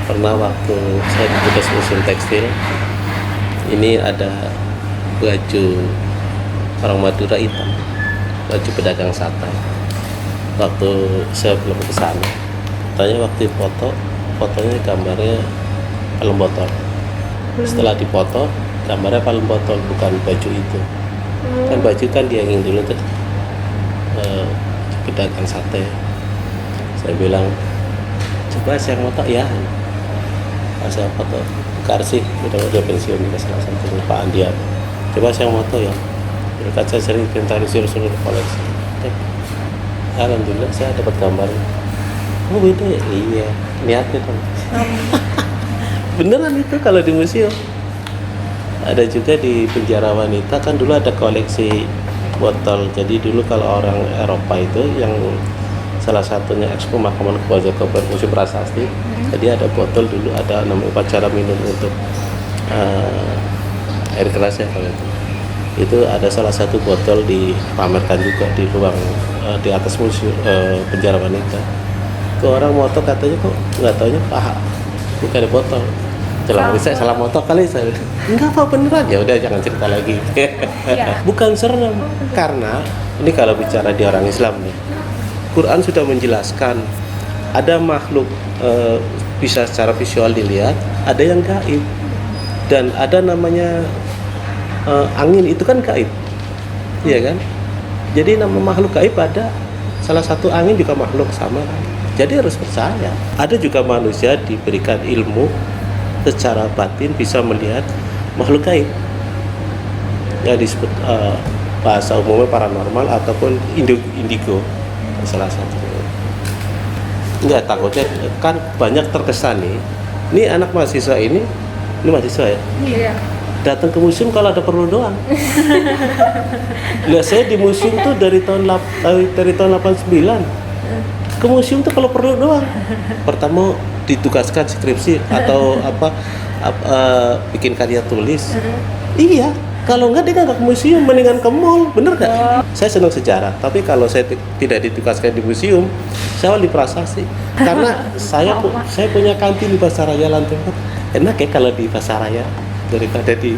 Pernah waktu saya di tugas museum tekstil, ini ada baju orang Madura hitam, baju pedagang sate. Waktu saya belum ke sana, tanya waktu fotonya gambarnya palem botol. Setelah dipoto, gambarnya palem botol, bukan baju itu. Kan baju kan dia yang dulu tuh pedagang sate. Saya bilang, coba saya foto ya. Pas saya foto, Karsi udah pensiun juga salah satunya Pak Andian. Coba saya foto ya. Berkat saya sering inventarisir seluruh koleksi. Alhamdulillah saya dapat gambarnya. Oh beda ya? Iya, niatnya dong. Beneran itu kalau di museum. Ada juga di penjara wanita, kan dulu ada koleksi botol. Jadi dulu kalau orang Eropa itu yang salah satunya Expo Mahkamah Kebajakan Museum Prasasti, jadi ada botol dulu, ada namanya upacara minum untuk air keras ya kalau itu ada salah satu botol dipamerkan juga di ruang di atas museum penjara wanita. Ke orang motor katanya kok nggak taunya paha, bukan ada botol. Dalam saya salah motor kali saya. Enggak apa beneran, ya udah jangan cerita lagi. Bukan serem, karena ini kalau bicara di orang Islam nih, Quran sudah menjelaskan ada makhluk bisa secara visual dilihat, ada yang gaib, dan ada namanya angin itu kan gaib, iya kan? Jadi nama makhluk gaib ada, salah satu angin juga makhluk sama kan? Jadi harus percaya. Ada juga manusia diberikan ilmu secara batin bisa melihat makhluk gaib, yang disebut bahasa umumnya paranormal ataupun indigo salah satunya. Enggak, takutnya kan banyak terkesan nih. Ini anak mahasiswa ini mahasiswa ya? Iya. Datang ke museum kalau ada perlu doang. Lihat saya di museum tuh dari tahun 89. Ke museum tuh kalau perlu doang. Pertama ditugaskan skripsi atau bikin karya tulis. Iya. Kalau enggak dia nggak ke museum, mendingan ke mall, bener nggak? Saya senang sejarah, tapi kalau saya tidak ditugaskan di museum, saya di prasasti. Karena saya punya kantin di Pasaraya lantai 4. Enak ya kalau di Pasaraya daripada di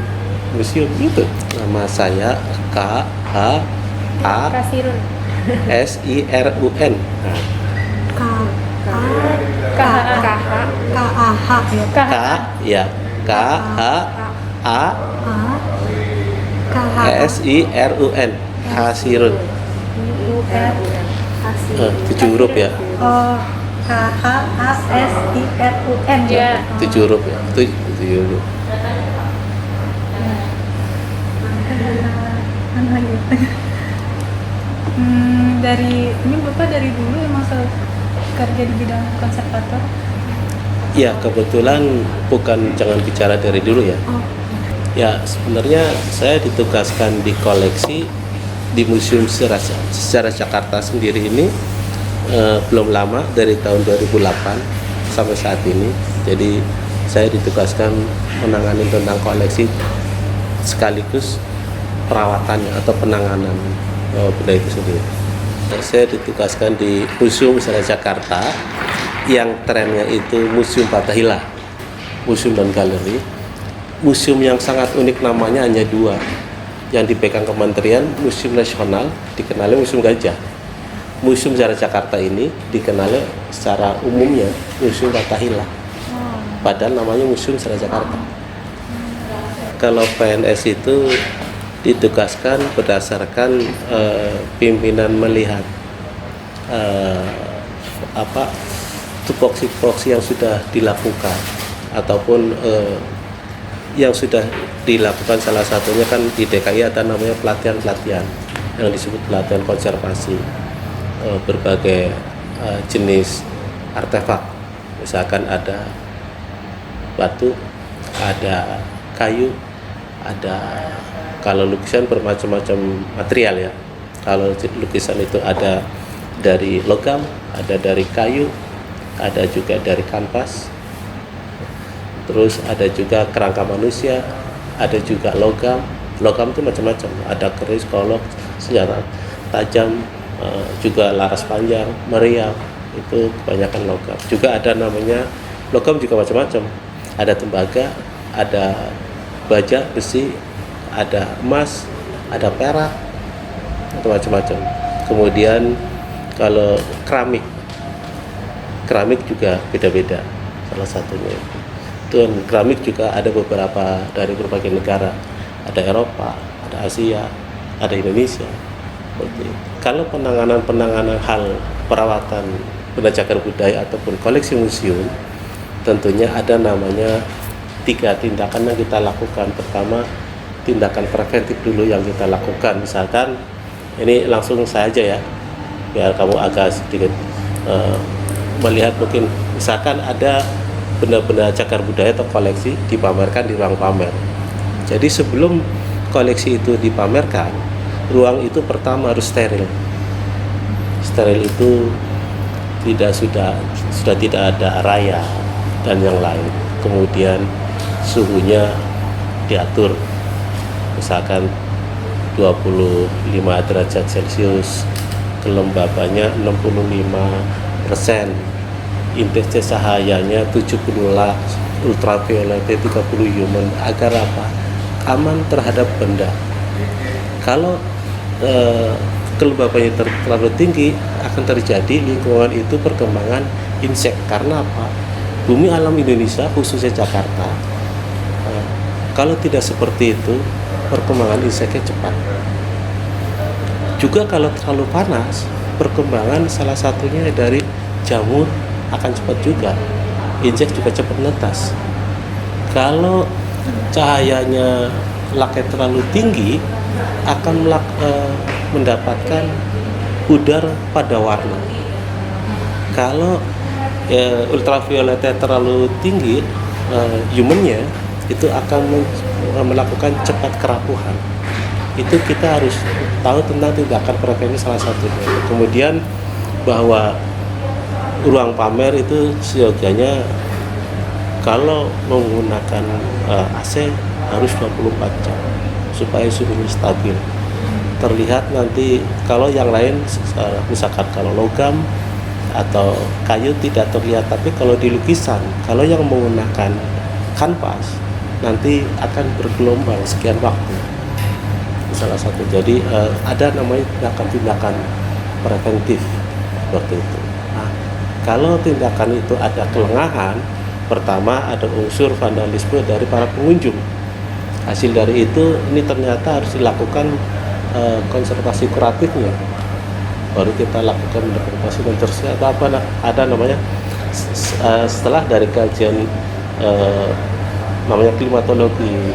museum itu. Nama saya Kasirun. SIRUN. SIRUN. Kasirun. 7 huruf ya. Oh, KHASIRUN ya. 7 huruf ya. 7 huruf. Dari ini Bapak dari dulu emang kerja di bidang konservator? Ya, kebetulan jangan bicara dari dulu ya. Ya, sebenarnya saya ditugaskan di koleksi di Museum Sejarah Jakarta sendiri ini belum lama, dari tahun 2008 sampai saat ini. Jadi saya ditugaskan menangani tentang koleksi sekaligus perawatannya atau penanganan benda itu sendiri. Saya ditugaskan di Museum Sejarah Jakarta yang trennya itu Museum Fathahillah, museum dan galeri. Museum yang sangat unik namanya hanya 2 yang dipegang kementerian, Museum Nasional dikenali Museum Gajah. Museum Sejarah Jakarta ini dikenali secara umumnya Museum Fathahillah, padahal namanya Museum Sejarah Jakarta. Kalau PNS itu ditugaskan berdasarkan pimpinan melihat tupoksi yang sudah dilakukan ataupun yang sudah dilakukan. Salah satunya kan di DKI ada namanya pelatihan yang disebut pelatihan konservasi berbagai jenis artefak. Misalkan ada batu, ada kayu, ada kalau lukisan bermacam-macam material ya. Kalau lukisan itu ada dari logam, ada dari kayu, ada juga dari kanvas. Terus ada juga kerangka manusia, ada juga logam. Logam itu macam-macam, ada keris, golok, senjata tajam, juga laras panjang, meriam, itu kebanyakan logam. Juga ada namanya logam juga macam-macam. Ada tembaga, ada baja, besi, ada emas, ada perak, atau macam-macam. Kemudian kalau keramik juga beda-beda. Salah satunya dan keramik juga ada beberapa dari berbagai negara, ada Eropa, ada Asia, ada Indonesia. Seperti itu. Kalau penanganan hal perawatan benda cagar budaya ataupun koleksi museum, tentunya ada namanya 3 tindakan yang kita lakukan. Pertama, tindakan preventif dulu yang kita lakukan. Misalkan ini langsung saja ya, biar kamu agak sedikit melihat. Mungkin misalkan ada benda-benda cagar budaya atau koleksi dipamerkan di ruang pamer. Jadi sebelum koleksi itu dipamerkan, ruang itu pertama harus steril. Steril itu sudah tidak ada raya dan yang lain. Kemudian suhunya diatur, misalkan 25 derajat Celcius, kelembabannya 65%, indeks cahayanya 70 lux, ultraviolet 30 UV, agar apa? Aman terhadap benda. Kalau kelembabannya terlalu tinggi, akan terjadi lingkungan itu perkembangan insek. Karena apa? Bumi alam Indonesia, khususnya Jakarta, kalau tidak seperti itu, perkembangan inseknya cepat. Juga kalau terlalu panas, perkembangan salah satunya dari jamur akan cepat juga, insek juga cepat menetas. Kalau cahayanya laket terlalu tinggi, akan mendapatkan pudar pada warna. Kalau ultravioletnya terlalu tinggi, humannya itu akan melakukan cepat kerapuhan. Itu kita harus tahu tentang tindakan preventif salah satunya. Kemudian bahwa ruang pamer itu seyogianya kalau menggunakan AC harus 24 jam supaya suhunya stabil. Terlihat nanti kalau yang lain, misalkan kalau logam atau kayu tidak terlihat, tapi kalau di lukisan, kalau yang menggunakan kanvas nanti akan bergelombang sekian waktu. Salah satu. Jadi ada namanya tindakan preventif seperti itu. Nah, kalau tindakan itu ada kelengahan, pertama ada unsur vandalisme dari para pengunjung. Hasil dari itu, ini ternyata harus dilakukan konservasi kuratifnya. Baru kita lakukan dokumentasi dan terusnya ada namanya setelah dari kajian namanya klimatologi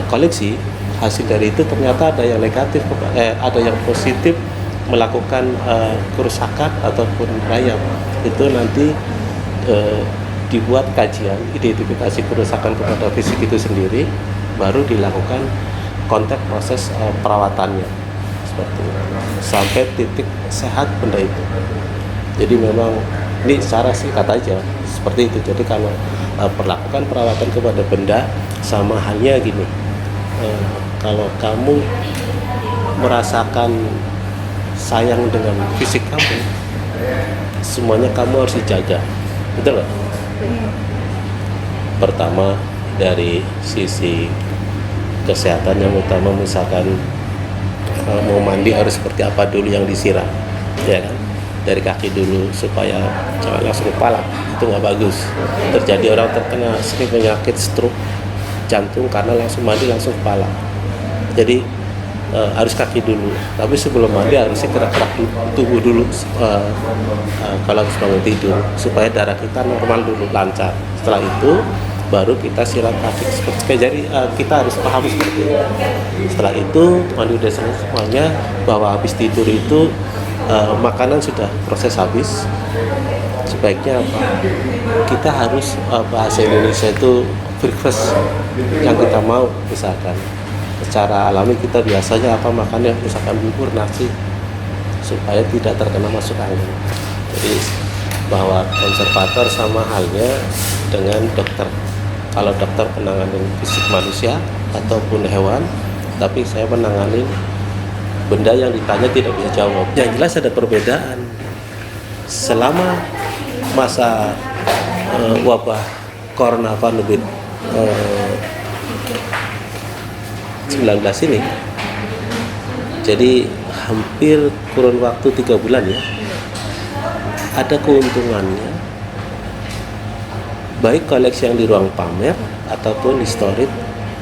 koleksi. Hasil dari itu ternyata ada yang negatif, ada yang positif melakukan kerusakan ataupun rayap. Itu nanti dibuat kajian identifikasi kerusakan kepada fisik itu sendiri, baru dilakukan kontak proses perawatannya seperti itu, sampai titik sehat benda itu. Jadi memang ini secara singkat aja seperti itu. Jadi kalau perlakukan perawatan kepada benda, sama halnya gini, kalau kamu merasakan sayang dengan fisik kamu, semuanya kamu harus dijaga, betul nggak? Pertama dari sisi kesehatan yang utama, misalkan kalau mau mandi harus seperti apa dulu yang disiram, ya kan? Dari kaki dulu supaya jangan langsung kepala, itu nggak bagus. Terjadi orang terkena sering penyakit stroke jantung karena langsung mandi langsung kepala. Jadi harus kaki dulu, tapi sebelum mandi harus gerak-gerak tubuh dulu kalau habis bangun tidur, supaya darah kita normal dulu, lancar. Setelah itu baru kita siram kaki seperti. Jadi kita harus paham seperti itu. Setelah itu mandi udah selesai semuanya, bahwa habis tidur itu makanan sudah proses habis, sebaiknya apa? Kita harus bahasa Indonesia itu breakfast yang kita mau. Misalkan secara alami kita biasanya apa makannya, misalkan bubur, nasi, supaya tidak terkena masuk angin. Jadi bahwa konservator sama halnya dengan dokter. Kalau dokter penanganan fisik manusia ataupun hewan, tapi saya menangani benda yang ditanya tidak bisa jawab. Yang jelas ada perbedaan. Selama masa wabah corona pandemi 19 ini. Jadi hampir kurun waktu 3 bulan ya, ada keuntungannya baik koleksi yang di ruang pamer ataupun di storage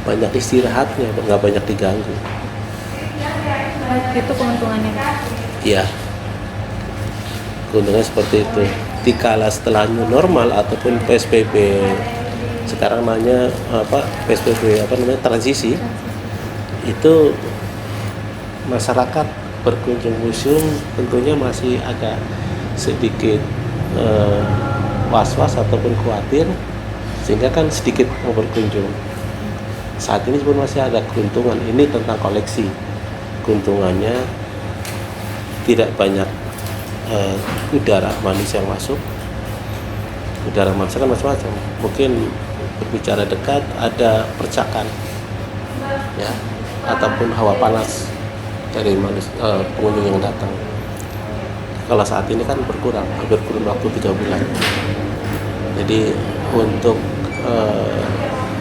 banyak istirahatnya, nggak banyak diganggu. Itu keuntungannya. Ya, keuntungannya seperti itu. Dikala setelah new normal ataupun PSBB, sekarang namanya PSBB transisi, itu masyarakat berkunjung museum tentunya masih agak sedikit was-was ataupun khawatir, sehingga kan sedikit mau berkunjung. Saat ini pun masih ada keuntungan. Ini tentang koleksi. Keuntungannya tidak banyak udara manusia yang masuk. Udara manusia kan macam-macam. Mungkin berbicara dekat ada percikan, ya, ataupun hawa panas dari pengunjung yang datang. Kalau saat ini kan berkurang, hampir kurun waktu 3 bulan. Jadi untuk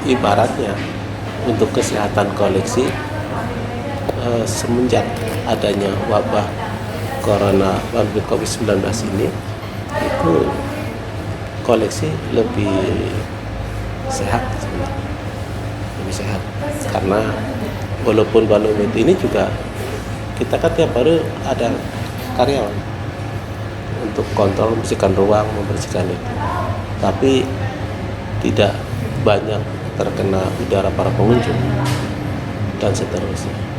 ibaratnya untuk kesehatan koleksi, semenjak adanya wabah corona COVID-19 ini, itu koleksi lebih sehat sebenarnya, lebih sehat, karena walaupun Balomit ini juga kita kan tiap hari ada karyawan untuk kontrol, membersihkan ruang, membersihkan itu, tapi tidak banyak terkena udara para pengunjung dan seterusnya.